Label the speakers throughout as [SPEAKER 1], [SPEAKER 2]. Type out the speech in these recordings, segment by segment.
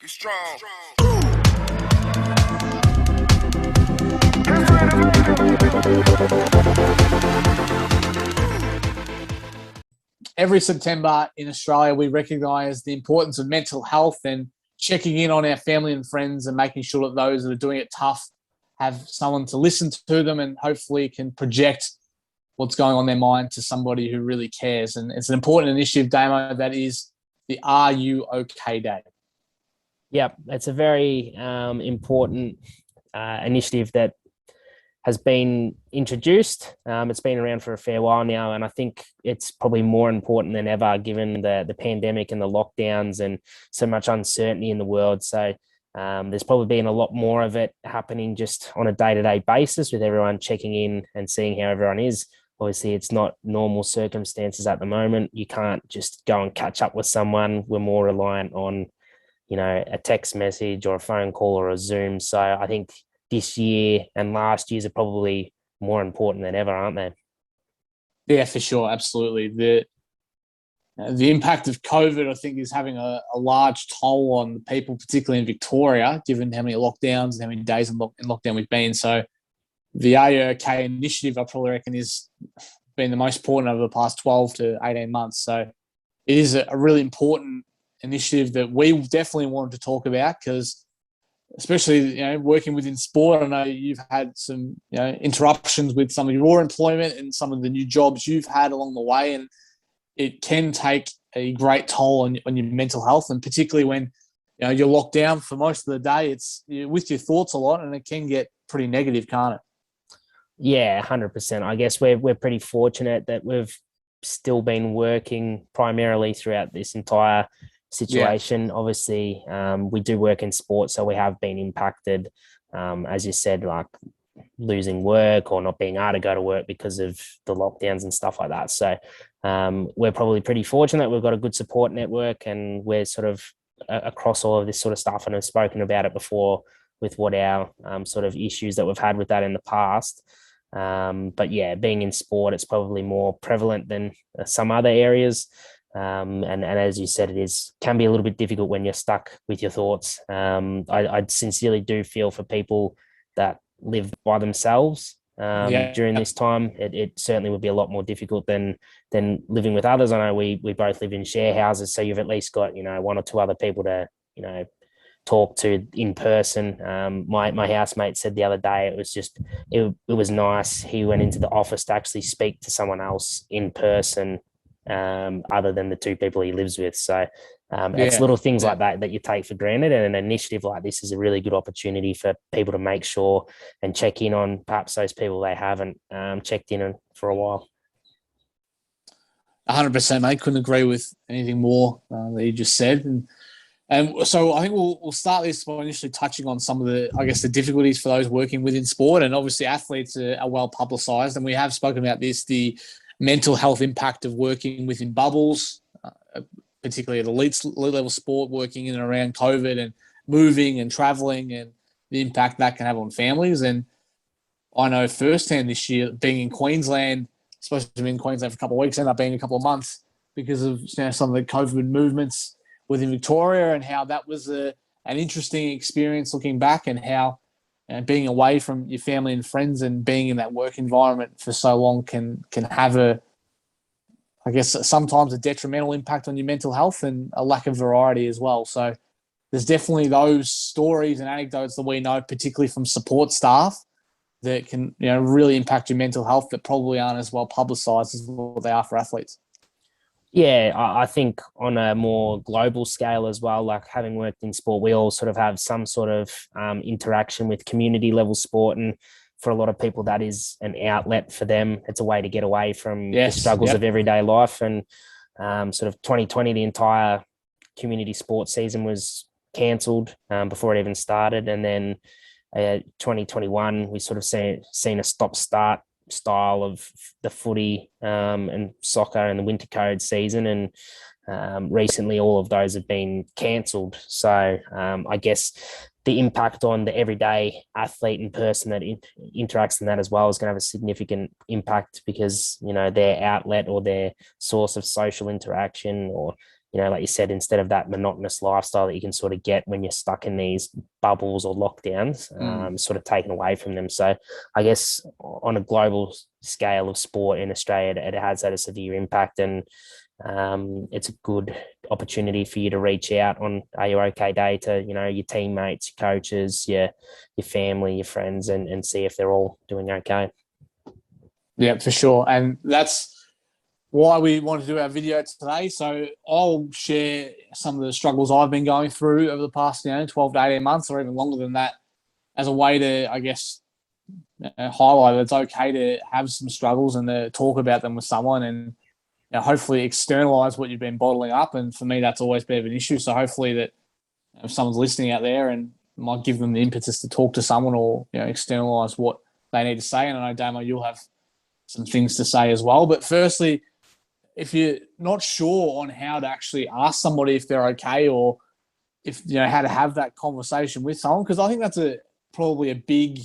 [SPEAKER 1] Be strong.
[SPEAKER 2] Every September in Australia, we recognise the importance of mental health and checking in on our family and friends and making sure that those that are doing it tough have someone to listen to them and hopefully can project what's going on in their mind to somebody who really cares. And it's an important initiative, Damo, that is the Are You OK Day.
[SPEAKER 3] Yep, it's a very important initiative that has been introduced. It's been around for a fair while now, and I think it's probably more important than ever given the pandemic and the lockdowns and so much uncertainty in the world. So there's probably been a lot more of it happening just on a day-to-day basis with everyone checking in and seeing how everyone is. Obviously, it's not normal circumstances at the moment. You can't just go and catch up with someone. We're more reliant on, a text message or a phone call or a Zoom. So I think this year and last year's are probably more important than ever, aren't they?
[SPEAKER 2] Yeah, for sure. Absolutely. The impact of COVID, I think, is having a large toll on the people, particularly in Victoria, given how many lockdowns and how many days in lockdown we've been. So the AOK initiative, I probably reckon, is been the most important over the past 12 to 18 months. So it is a really important initiative that we definitely wanted to talk about because especially, working within sport, I know you've had some, interruptions with some of your employment and some of the new jobs you've had along the way. And it can take a great toll on your mental health. And particularly when, you're locked down for most of the day, you're with your thoughts a lot and it can get pretty negative, can't it?
[SPEAKER 3] Yeah, 100%. I guess we're pretty fortunate that we've still been working primarily throughout this entire situation. Yeah. Obviously, we do work in sports, so we have been impacted, as you said, like losing work or not being able to go to work because of the lockdowns and stuff like that. So we're probably pretty fortunate. We've got a good support network and we're sort of across all of this sort of stuff, and I've spoken about it before with what our sort of issues that we've had with that in the past. But yeah, being in sport, it's probably more prevalent than some other areas. And as you said, can be a little bit difficult when you're stuck with your thoughts. I sincerely do feel for people that live by themselves during this time. It certainly would be a lot more difficult than living with others. I know we both live in share houses, so you've at least got one or two other people to talk to in person. My housemate said the other day it was nice. He went into the office to actually speak to someone else in person, other than the two people he lives with. So it's little things like that you take for granted, and an initiative like this is a really good opportunity for people to make sure and check in on perhaps those people they haven't checked in on for a while.
[SPEAKER 2] 100%, mate. Couldn't agree with anything more that you just said. And so I think we'll start this by initially touching on some of the difficulties for those working within sport. And obviously athletes are well publicised, and we have spoken about this, the mental health impact of working within bubbles, particularly at elite level sport, working in and around COVID and moving and travelling, and the impact that can have on families. And I know firsthand this year, being in Queensland, supposed to be in Queensland for a couple of weeks, ended up being a couple of months because of some of the COVID movements within Victoria, and how that was an interesting experience looking back, and how being away from your family and friends and being in that work environment for so long can have sometimes a detrimental impact on your mental health and a lack of variety as well. So there's definitely those stories and anecdotes that we know, particularly from support staff, that can really impact your mental health that probably aren't as well publicised as what they are for athletes.
[SPEAKER 3] Yeah, I think on a more global scale as well, like having worked in sport, we all sort of have some sort of interaction with community level sport. And for a lot of people, that is an outlet for them. It's a way to get away from the struggles of everyday life. And sort of 2020, the entire community sports season was cancelled before it even started. And then 2021, we sort of seen a stop-start style of the footy and soccer and the winter code season, and recently all of those have been cancelled. So I guess the impact on the everyday athlete and person that interacts in that as well is going to have a significant impact, because their outlet or their source of social interaction or like you said, instead of that monotonous lifestyle that you can sort of get when you're stuck in these bubbles or lockdowns, sort of taken away from them. So I guess on a global scale of sport in Australia, it has had a severe impact, and it's a good opportunity for you to reach out on Are You OK Day to, your teammates, your coaches, your family, your friends, and see if they're all doing okay.
[SPEAKER 2] Yeah, for sure. And that's why we wanted to do our video today. So I'll share some of the struggles I've been going through over the past, 12 to 18 months or even longer than that, as a way to, I guess, highlight that it's okay to have some struggles and to talk about them with someone, and hopefully externalize what you've been bottling up. And for me, that's always been an issue. So hopefully that if someone's listening out there, and might give them the impetus to talk to someone, or externalize what they need to say. And I know, Damo, you'll have some things to say as well. But firstly, if you're not sure on how to actually ask somebody if they're okay, or if how to have that conversation with someone, because I think that's probably a big,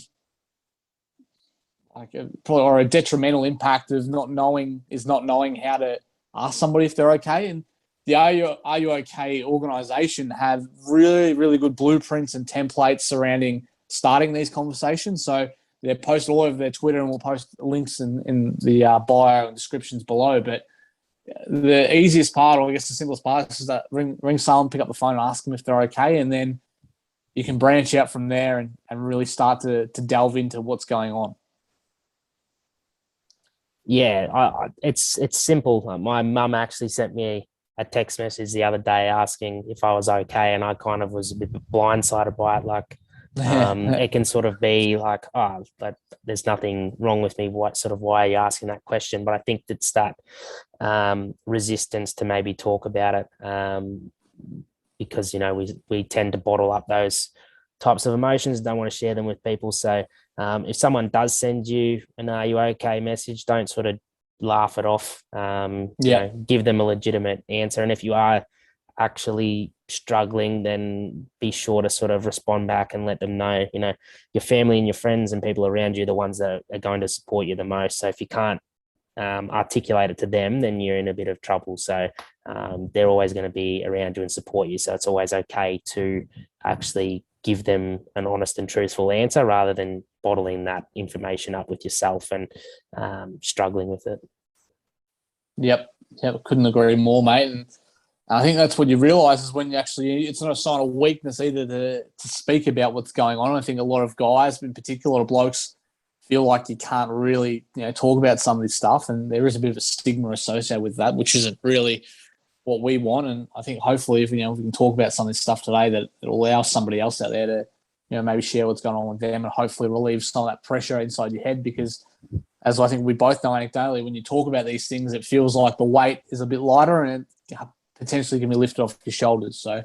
[SPEAKER 2] or a detrimental impact of not knowing how to ask somebody if they're okay. And the Are You OK organization have really, really good blueprints and templates surrounding starting these conversations. So they're posted all over their Twitter, and we'll post links in the bio and descriptions below. But the easiest part, or I guess the simplest part, is that ring someone, pick up the phone, and ask them if they're okay, and then you can branch out from there and really start to delve into what's going on.
[SPEAKER 3] Yeah, it's simple. My mum actually sent me a text message the other day asking if I was okay, and I kind of was a bit blindsided by it. Like, it can sort of be like, but there's nothing wrong with me. Why are you asking that question? But I think it's that resistance to maybe talk about it, because we tend to bottle up those types of emotions, don't want to share them with people. So if someone does send you an "Are you okay" message, don't sort of laugh it off. Give them a legitimate answer, and if you are actually struggling, then be sure to sort of respond back and let them know, your family and your friends and people around you are the ones that are going to support you the most. So if you can't articulate it to them, then you're in a bit of trouble. So they're always going to be around you and support you. So it's always okay to actually give them an honest and truthful answer, rather than bottling that information up with yourself and struggling with it. Yep,
[SPEAKER 2] couldn't agree more, mate. And I think that's what you realise is when you actually, it's not a sign of weakness either to speak about what's going on. I think a lot of guys, in particular, a lot of blokes, feel like you can't really, talk about some of this stuff, and there is a bit of a stigma associated with that, which isn't really what we want. And I think hopefully if we can talk about some of this stuff today, that it'll allow somebody else out there to, maybe share what's going on with them, and hopefully relieve some of that pressure inside your head. Because as I think we both know anecdotally, when you talk about these things, it feels like the weight is a bit lighter, and it potentially can be lifted off your shoulders. So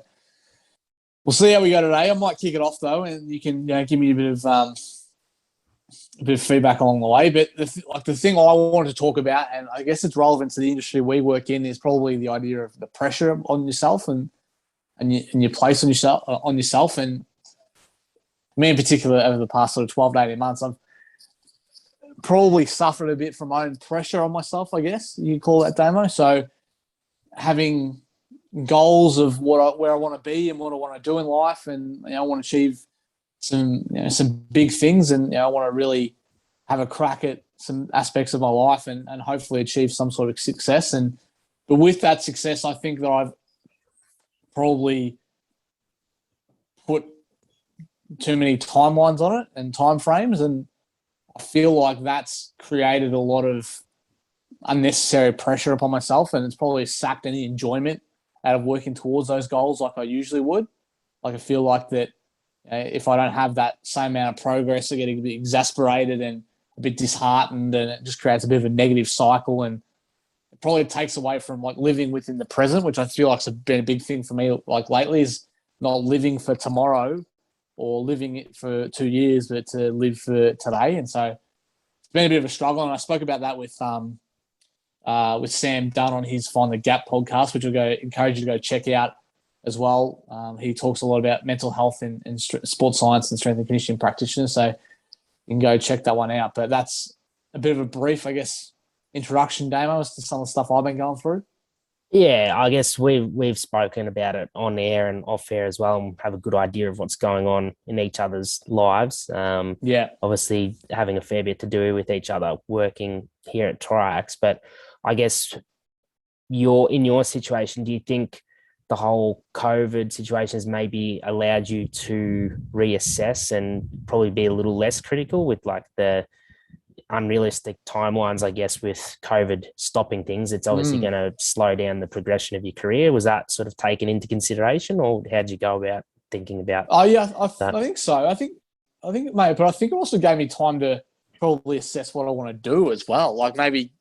[SPEAKER 2] we'll see how we go today. I might kick it off though, and you can give me a bit of feedback along the way. But the thing I wanted to talk about, and I guess it's relevant to the industry we work in, is probably the idea of the pressure on yourself and your place on yourself. And me in particular, over the past sort of 12 to 18 months, I've probably suffered a bit from my own pressure on myself, I guess you could call that, Damo. So having goals of where I want to be and what I want to do in life, and I want to achieve some big things, and I want to really have a crack at some aspects of my life and hopefully achieve some sort of success. But with that success, I think that I've probably put too many timelines on it and timeframes, and I feel like that's created a lot of unnecessary pressure upon myself, and it's probably sapped any enjoyment out of working towards those goals like I usually would. Like I feel like that if I don't have that same amount of progress, I get a bit exasperated and a bit disheartened, and it just creates a bit of a negative cycle, and it probably takes away from like living within the present, which I feel like has been a big thing for me like lately, is not living for tomorrow or living it for 2 years, but to live for today. And so it's been a bit of a struggle, and I spoke about that with Sam Dunn on his Find the Gap podcast, which I'll encourage you to go check out as well. He talks a lot about mental health and sports science and strength and conditioning practitioners, so you can go check that one out. But that's a bit of a brief, I guess, introduction, Damo, as to some of the stuff I've been going through.
[SPEAKER 3] Yeah, I guess we've spoken about it on air and off air as well, and have a good idea of what's going on in each other's lives.
[SPEAKER 2] Yeah.
[SPEAKER 3] Obviously having a fair bit to do with each other, working here at Triax. But I guess in your situation, do you think the whole COVID situation has maybe allowed you to reassess and probably be a little less critical with like the unrealistic timelines, I guess, with COVID stopping things? It's obviously
[SPEAKER 2] Mm.
[SPEAKER 3] going to slow down the progression of your career. Was that sort of taken into consideration, or how'd you go about thinking about
[SPEAKER 2] Oh yeah,
[SPEAKER 3] that?
[SPEAKER 2] I think so. I think, mate, but I think it also gave me time to probably assess what I want to do as well. Like maybe,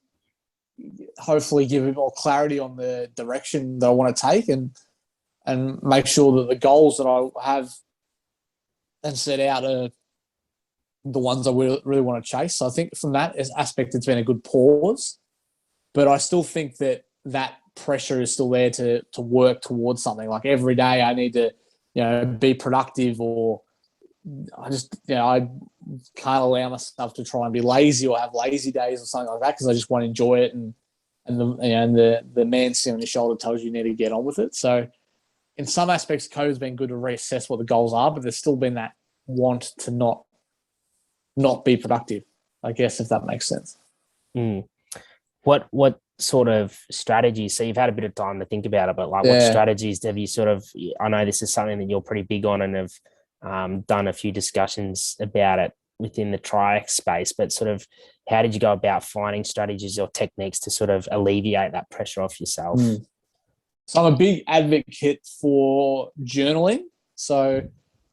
[SPEAKER 2] hopefully, give a bit more clarity on the direction that I want to take, and make sure that the goals that I have and set out are the ones I really want to chase. So I think from that aspect, it's been a good pause. But I still think that pressure is still there to work towards something. Like every day, I need to, be productive, or I can't allow myself to try and be lazy or have lazy days or something like that, because I just want to enjoy it, and the man sitting on your shoulder tells you need to get on with it. So in some aspects, COVID's been good to reassess what the goals are, but there's still been that want to not be productive, I guess, if that makes sense.
[SPEAKER 3] Mm. What sort of strategies? So you've had a bit of time to think about it, but like, what
[SPEAKER 2] Yeah.
[SPEAKER 3] strategies have you sort of? I know this is something that you're pretty big on, and have done a few discussions about it within the triax space. But sort of, how did you go about finding strategies or techniques to sort of alleviate that pressure off yourself?
[SPEAKER 2] Mm. So I'm a big advocate for journaling. So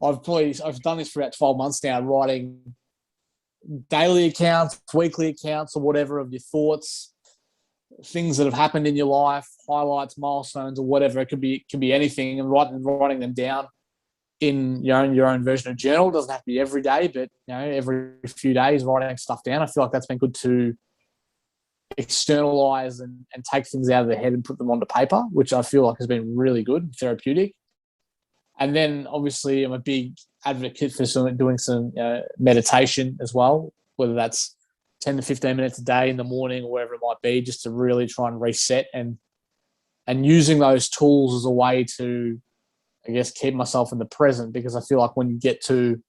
[SPEAKER 2] I've done this for about 12 months now, writing daily accounts, weekly accounts, or whatever, of your thoughts, things that have happened in your life, highlights, milestones, or whatever. It could be anything, and writing them down in your own version of journal. It doesn't have to be every day, but every few days, writing stuff down. I feel like that's been good to externalize and take things out of the head and put them onto paper, which I feel like has been really good and therapeutic. And then obviously I'm a big advocate for doing some meditation as well, whether that's 10 to 15 minutes a day in the morning or wherever it might be, just to really try and reset, and using those tools as a way to, I guess, keep myself in the present. Because I feel like when you get too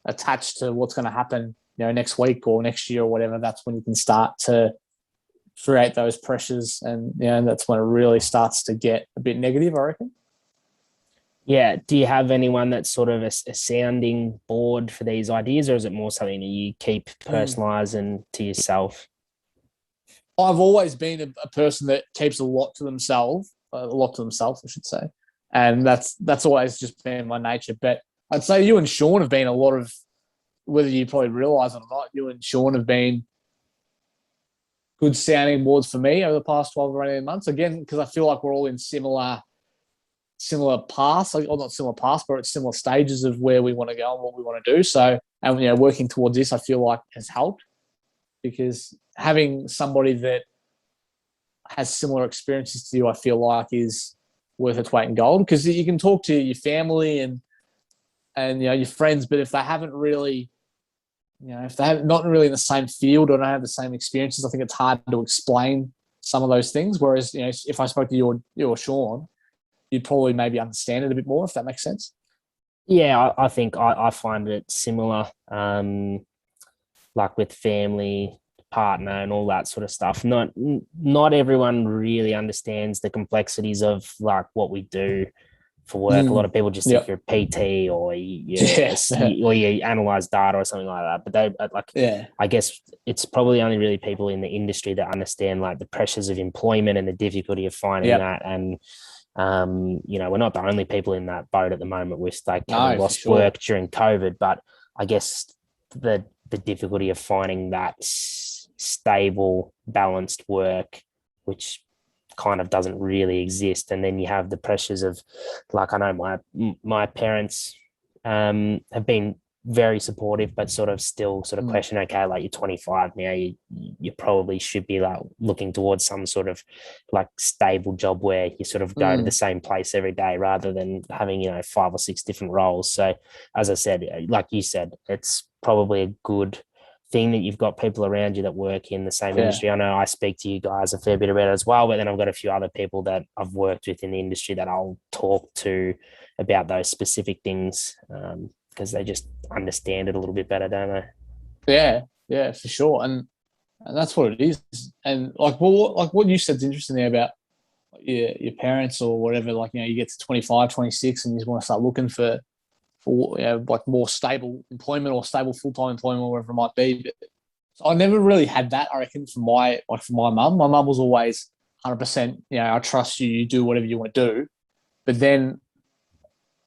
[SPEAKER 2] attached to what's going to happen, next week or next year or whatever, that's when you can start to create those pressures, and that's when it really starts to get a bit negative, I reckon.
[SPEAKER 3] Yeah. Do you have anyone that's sort of a sounding board for these ideas, or is it more something that you keep personalized and to yourself?
[SPEAKER 2] I've always been a person that keeps a lot to themselves, I should say, and that's always just been my nature. But I'd say you and Sean have been a lot of, whether you probably realise it or not, you and Sean have been good sounding boards for me over the past 12 or 18 months. Again, because I feel like we're all in similar paths, or not similar paths, but similar stages of where we want to go and what we want to do. So, and working towards this, I feel like has helped, because having somebody that has similar experiences to you, I feel like, is worth its weight in gold. Because you can talk to your family and your friends, but if they haven't really, if they have not really in the same field or don't have the same experiences, I think it's hard to explain some of those things. Whereas, if I spoke to you or Sean, you'd probably maybe understand it a bit more, if that makes sense.
[SPEAKER 3] Yeah, I think I find it similar, like with family, partner, and all that sort of stuff. Not everyone really understands the complexities of like what we do for work. A lot of people just think
[SPEAKER 2] Yep.
[SPEAKER 3] you're a PT, or
[SPEAKER 2] Yeah.
[SPEAKER 3] or you analyze data or something like that. But they like,
[SPEAKER 2] Yeah.
[SPEAKER 3] I guess it's probably only really people in the industry that understand like the pressures of employment and the difficulty of finding
[SPEAKER 2] Yep.
[SPEAKER 3] that. And we're not the only people in that boat at the moment with like having
[SPEAKER 2] No, for
[SPEAKER 3] lost
[SPEAKER 2] sure.
[SPEAKER 3] work during COVID. But I guess the difficulty of finding that stable, balanced work, which kind of doesn't really exist. And then you have the pressures of, like, I know my parents have been very supportive, but sort of still sort of question, okay, like, you're 25 now, you probably should be like looking towards some sort of like stable job where you sort of go to the same place every day, rather than having 5 or 6 different roles. So as I said, like you said, it's probably a good thing that you've got people around you that work in the same
[SPEAKER 2] Yeah.
[SPEAKER 3] industry. I know I speak to you guys a fair bit about it as well, but then I've got a few other people that I've worked with in the industry that I'll talk to about those specific things, because they just understand it a little bit better, don't they?
[SPEAKER 2] Yeah, for sure. And that's what it is. And like what you said is interesting there about your parents or whatever. Like, you get to 25, 26 and you just want to start looking for like more stable employment or stable full-time employment, whatever it might be. But so I never really had that, I reckon, for my mum. My mum was always 100%, I trust you, you do whatever you want to do. But then,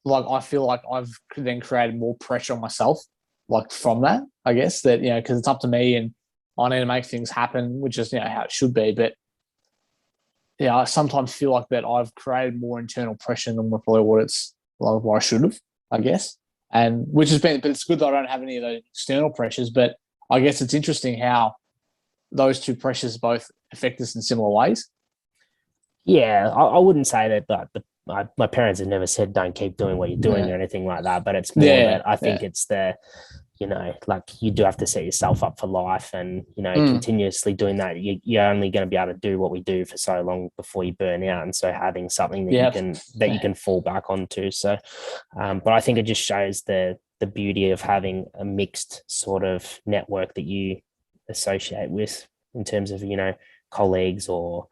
[SPEAKER 2] like, I feel like I've then created more pressure on myself, like, from that, I guess, that, because it's up to me and I need to make things happen, which is, how it should be. But I sometimes feel like that I've created more internal pressure than probably what I should have, I guess. And which has been, but it's good that I don't have any of those external pressures. But I guess it's interesting how those two pressures both affect us in similar ways.
[SPEAKER 3] Yeah, I wouldn't say that, but my parents have never said don't keep doing what you're doing or anything like that. But it's more that I think it's the, like, you do have to set yourself up for life, and continuously doing that, you're only going to be able to do what we do for so long before you burn out. And so having something that you can fall back onto. So, but I think it just shows the beauty of having a mixed sort of network that you associate with in terms of colleagues or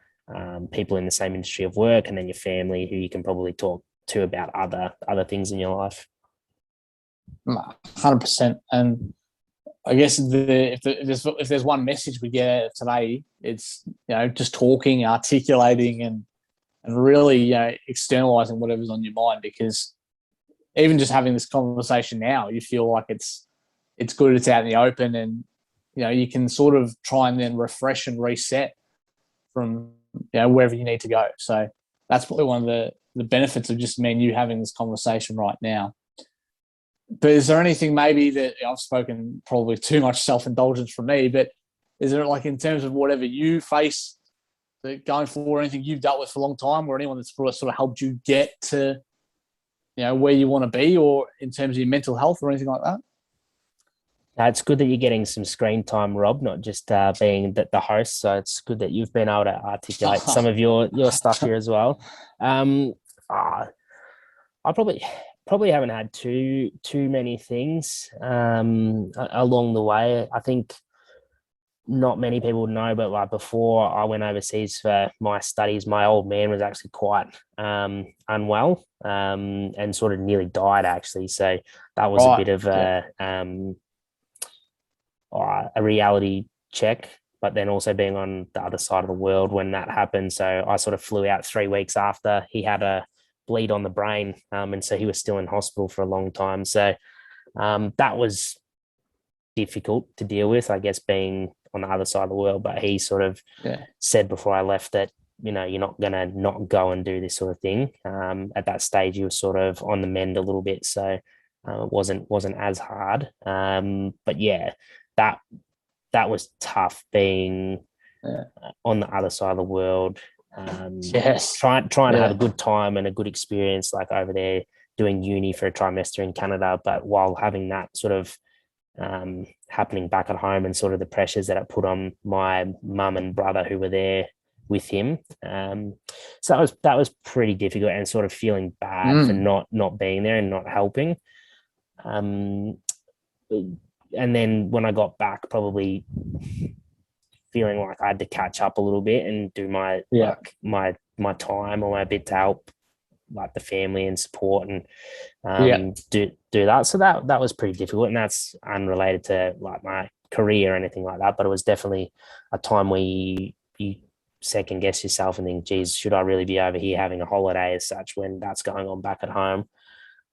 [SPEAKER 3] people in the same industry of work, and then your family who you can probably talk to about other things in your life.
[SPEAKER 2] 100%. And I guess if there's one message we get out of today, it's just talking, articulating, and really externalizing whatever's on your mind. Because even just having this conversation now, you feel like it's good, it's out in the open, and you can sort of try and then refresh and reset from wherever you need to go. So that's probably one of the benefits of just me and you having this conversation right now. But is there anything maybe that I've spoken probably too much self-indulgence from me, but is there, like, in terms of whatever you face going forward, anything you've dealt with for a long time, or anyone that's sort of helped you get to, where you want to be, or in terms of your mental health or anything like that?
[SPEAKER 3] It's good that you're getting some screen time, Rob, not just being the host. So it's good that you've been able to articulate some of your stuff here as well. I probably haven't had too many things along the way. I think not many people know, but like before I went overseas for my studies, my old man was actually quite unwell and sort of nearly died, actually. So that was a bit of a reality check, but then also being on the other side of the world when that happened. So I sort of flew out 3 weeks after. He had a bleed on the brain, and so he was still in hospital for a long time. So that was difficult to deal with, I guess, being on the other side of the world. But he sort of said before I left that, you're not going to not go and do this sort of thing. At that stage, he was sort of on the mend a little bit. So it wasn't as hard. But yeah, that was tough being on the other side of the world. Trying to have a good time and a good experience, like over there doing uni for a trimester in Canada, but while having that sort of happening back at home, and sort of the pressures that it put on my mum and brother who were there with him. So that was pretty difficult, and sort of feeling bad for not being there and not helping. And then when I got back, probably feeling like I had to catch up a little bit and do my time or my bit to help, like, the family and support and do that. So that was pretty difficult, and that's unrelated to like my career or anything like that. But it was definitely a time where you second guess yourself and think, geez, should I really be over here having a holiday as such when that's going on back at home?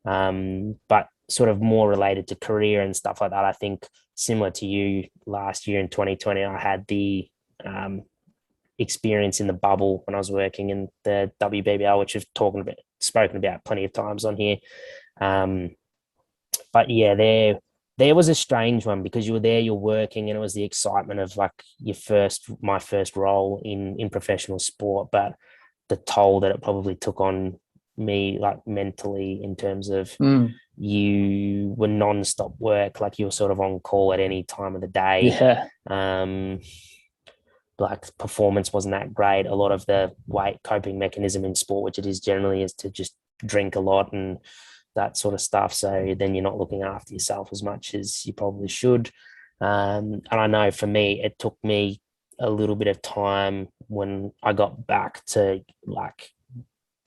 [SPEAKER 3] But sort of more related to career and stuff like that, I think similar to you, last year in 2020, I had the experience in the bubble when I was working in the WBBL, which we've spoken about plenty of times on here. But yeah, there was a strange one, because you were there, you're working, and it was the excitement of like my first role in professional sport, but the toll that it probably took on me, like mentally, in terms of you were non-stop work, like you were sort of on call at any time of the day.
[SPEAKER 2] Yeah.
[SPEAKER 3] Like performance wasn't that great. A lot of the weight coping mechanism in sport, which it is generally, is to just drink a lot and that sort of stuff. So then you're not looking after yourself as much as you probably should. And I know for me, it took me a little bit of time when I got back to like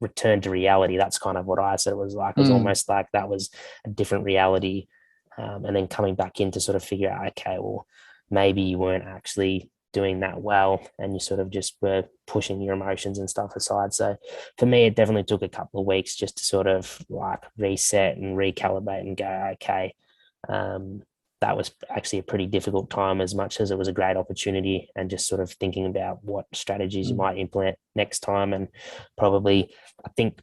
[SPEAKER 3] return to reality. That's kind of what I said it was like. It was almost like that was a different reality. And then coming back in to sort of figure out, okay, well, maybe you weren't actually doing that well and you sort of just were pushing your emotions and stuff aside. So for me, it definitely took a couple of weeks just to sort of like reset and recalibrate and go, okay, that was actually a pretty difficult time as much as it was a great opportunity, and just sort of thinking about what strategies you might implement next time. And probably, I think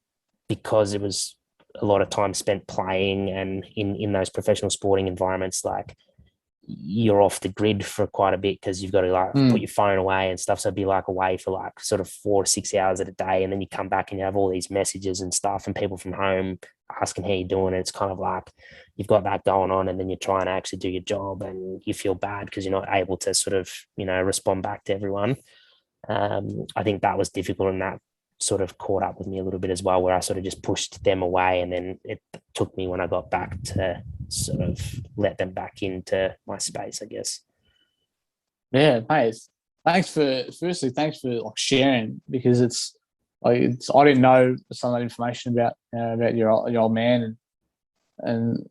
[SPEAKER 3] because it was a lot of time spent playing and in those professional sporting environments, like you're off the grid for quite a bit because you've got to like put your phone away and stuff. So it'd be like away for like sort of 4 to 6 hours at a day. And then you come back and you have all these messages and stuff and people from home asking how you're doing. And it's kind of like you've got that going on, and then you're trying to actually do your job and you feel bad because you're not able to sort of, respond back to everyone. I think that was difficult, and that sort of caught up with me a little bit as well, where I sort of just pushed them away, and then it took me when I got back to sort of let them back into my space, I guess.
[SPEAKER 2] Yeah, mate. Thanks for like sharing, because it's like I didn't know some of that information about your old man, and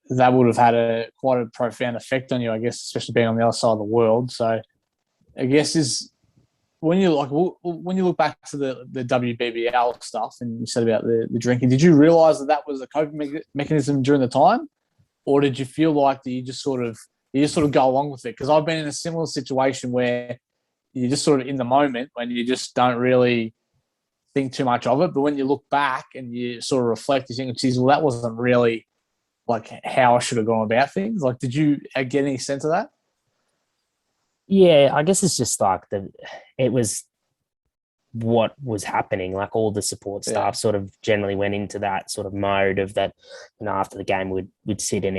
[SPEAKER 2] that would have had quite a profound effect on you, I guess, especially being on the other side of the world. So I guess when you look back to the WBBL stuff and you said about the drinking, did you realize that was a coping mechanism during the time, or did you feel like that you just sort of go along with it? Because I've been in a similar situation where you're just sort of in the moment when you just don't really think too much of it, but when you look back and you sort of reflect, you think, geez, well, that wasn't really like how I should have gone about things. Like, did you get any sense of that?
[SPEAKER 3] Yeah, I guess it's just like it was what was happening. Like all the support staff sort of generally went into that sort of mode of that, after the game we'd sit in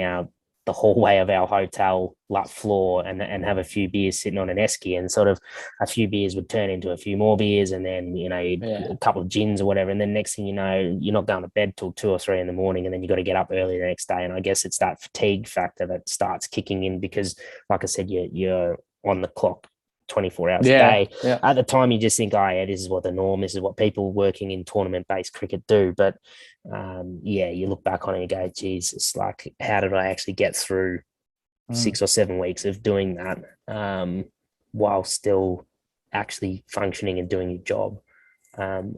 [SPEAKER 3] the hallway of our hotel floor and have a few beers sitting on an esky, and sort of a few beers would turn into a few more beers, and then a couple of gins or whatever, and then next thing you know, you're not going to bed till 2 or 3 in the morning, and then you got to get up early the next day. And I guess it's that fatigue factor that starts kicking in because, like I said, you're on the clock 24 hours a day.
[SPEAKER 2] Yeah.
[SPEAKER 3] At the time, you just think, oh, yeah, this is what the norm, this is what people working in tournament-based cricket do. But you look back on it and go, geez, it's like, how did I actually get through 6 or 7 weeks of doing that while still actually functioning and doing your job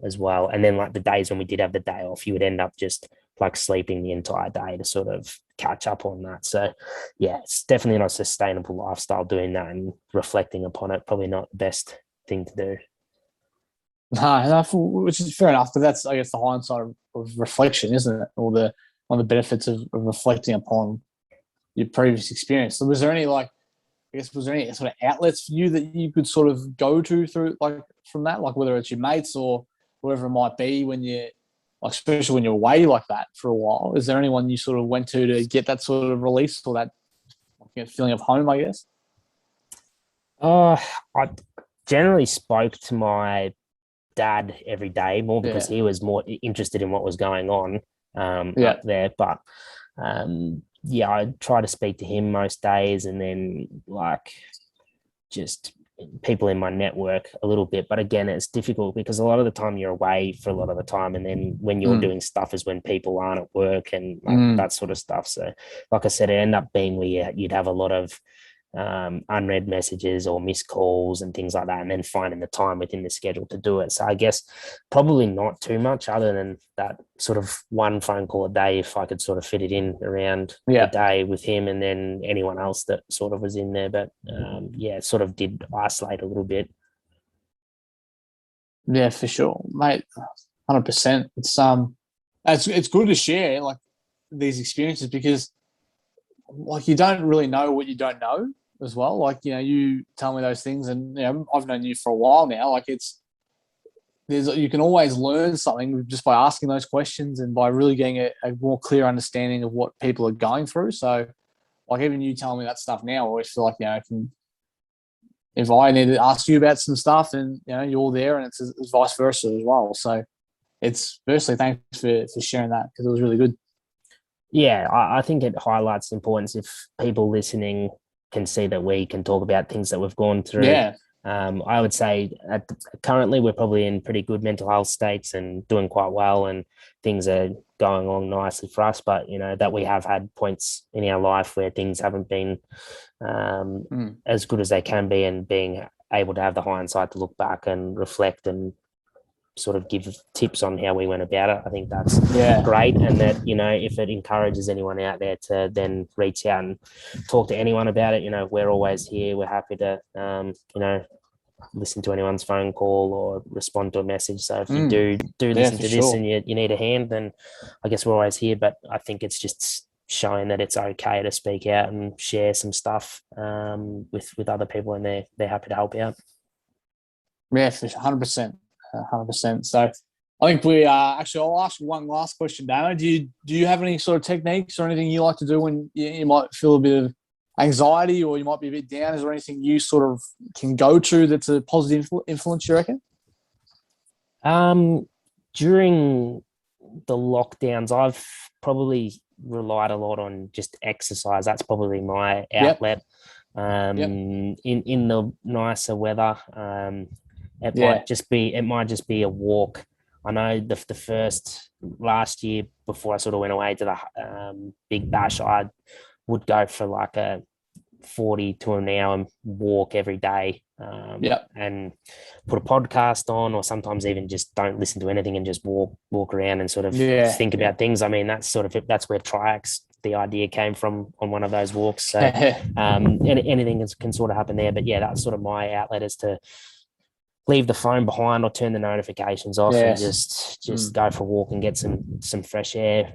[SPEAKER 3] as well? And then like the days when we did have the day off, you would end up just like sleeping the entire day to sort of catch up on that. So yeah, it's definitely not a sustainable lifestyle doing that, and reflecting upon it, probably not the best thing to do.
[SPEAKER 2] No, which is fair enough, but that's, I guess, the hindsight of reflection, isn't it? Or one of the benefits of reflecting upon your previous experience. So was there any sort of outlets for you that you could sort of go to through, like, from that, like whether it's your mates or whoever it might be, when you, like, especially when you're away like that for a while? Is there anyone you sort of went to get that sort of release or that feeling of home, I guess?
[SPEAKER 3] I generally spoke to my dad every day, more because he was more interested in what was going on up there. But I try to speak to him most days, and then like just people in my network a little bit. But again, it's difficult because a lot of the time you're away for a lot of the time, and then when you're doing stuff is when people aren't at work and that sort of stuff. So like I said, it ended up being where you'd have a lot of unread messages or missed calls and things like that, and then finding the time within the schedule to do it. So I guess probably not too much other than that sort of one phone call a day, if I could sort of fit it in around the day with him, and then anyone else that sort of was in there. But it sort of did isolate a little bit.
[SPEAKER 2] Yeah, for sure, mate. 100%. It's good to share like these experiences, because like you don't really know what you don't know as well. Like, you tell me those things, and I've known you for a while now. Like, you can always learn something just by asking those questions and by really getting a more clear understanding of what people are going through. So, like even you telling me that stuff now, I always feel like, if I need to ask you about some stuff, and you're there, and it's vice versa as well. So, it's firstly, thanks for sharing that, because it was really good.
[SPEAKER 3] Yeah, I think it highlights the importance if people listening can see that we can talk about things that we've gone through.
[SPEAKER 2] Yeah.
[SPEAKER 3] I would say currently we're probably in pretty good mental health states and doing quite well, and things are going along nicely for us. But that we have had points in our life where things haven't been as good as they can be, and being able to have the hindsight to look back and reflect and sort of give tips on how we went about it. I think that's great. And that, if it encourages anyone out there to then reach out and talk to anyone about it, we're always here. We're happy to, listen to anyone's phone call or respond to a message. So if you do listen to this and you need a hand, then I guess we're always here. But I think it's just showing that it's okay to speak out and share some stuff with other people, and they're happy to help out.
[SPEAKER 2] Yeah, for 100%. 100%. So I think we actually, I'll ask one last question, Damo. Do you have any sort of techniques or anything you like to do when you might feel a bit of anxiety, or you might be a bit down? Is there anything you sort of can go to that's a positive influence, you reckon?
[SPEAKER 3] During the lockdowns, I've probably relied a lot on just exercise. That's probably my outlet. In the nicer weather. It might just be a walk. I know the first last year, before I sort of went away to the Big Bash, I would go for like a 40 to an hour walk every day, and put a podcast on, or sometimes even just don't listen to anything and just walk around and sort of think about things. I mean, that's where Triax, the idea came from, on one of those walks. So anything can sort of happen there. But that's sort of my outlet, is to leave the phone behind or turn the notifications off and just go for a walk and get some fresh air,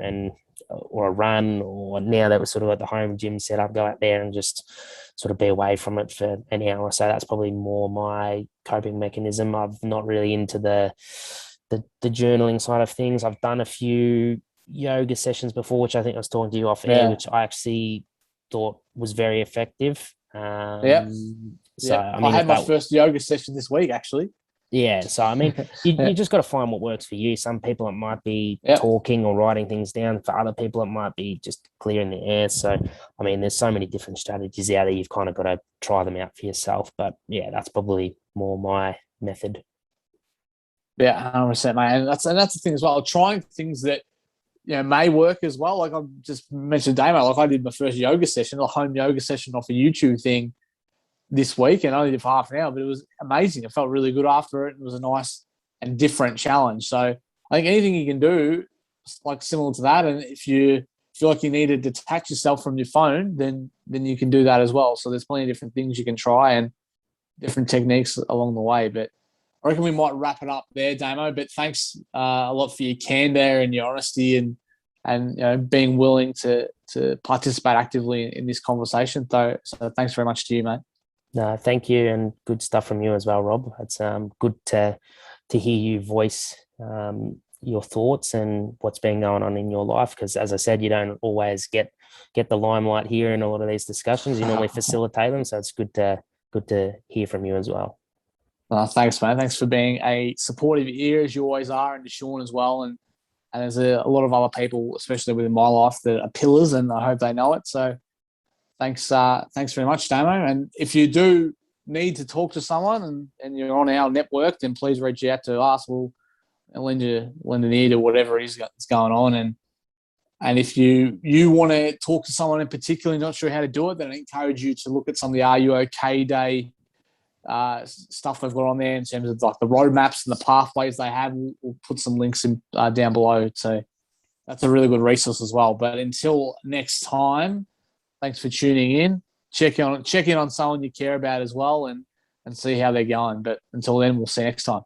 [SPEAKER 3] or a run, or now that we're sort of at the home gym set up, go out there and just sort of be away from it for an hour or so. That's probably more my coping mechanism. I'm not really into the journaling side of things. I've done a few yoga sessions before, which I think I was talking to you off air, which I actually thought was very effective. So I mean,
[SPEAKER 2] I had my first yoga session this week, actually.
[SPEAKER 3] Yeah, so I mean, you just got to find what works for you. Some people, it might be talking or writing things down. For other people, it might be just clearing the air. So I mean, there's so many different strategies out there. You've kind of got to try them out for yourself. But that's probably more my method.
[SPEAKER 2] Yeah, 100%, mate. And that's the thing as well. Trying things that may work as well. Like I just mentioned, Damo. Like I did my first yoga session, a home yoga session off a YouTube thing this week, and I only did for half an hour, but it was amazing. I felt really good after it. It was a nice and different challenge. So I think anything you can do, like similar to that, and if you feel like you need to detach yourself from your phone, then you can do that as well. So there's plenty of different things you can try and different techniques along the way. But I reckon we might wrap it up there, Damo. But thanks a lot for your candor and your honesty and being willing to participate actively in this conversation. So thanks very much to you, mate.
[SPEAKER 3] No, thank you, and good stuff from you as well, Rob. It's good to hear you voice your thoughts and what's been going on in your life, because as I said, you don't always get the limelight here in a lot of these discussions. You normally facilitate them, so it's good to hear from you as well.
[SPEAKER 2] Thanks, man. Thanks for being a supportive ear, as you always are, and to Sean as well. And there's a lot of other people, especially within my life, that are pillars, and I hope they know it. So thanks very much, Damo. And if you do need to talk to someone and you're on our network, then please reach out to us. We'll lend an ear to whatever it is that's going on. And if you want to talk to someone in particular, not sure how to do it, then I encourage you to look at some of the Are You OK Day stuff they've got on there in terms of like the roadmaps and the pathways they have. We'll put some links in down below. So that's a really good resource as well. But until next time, thanks for tuning in. Check in on someone you care about as well, and see how they're going. But until then, we'll see you next time.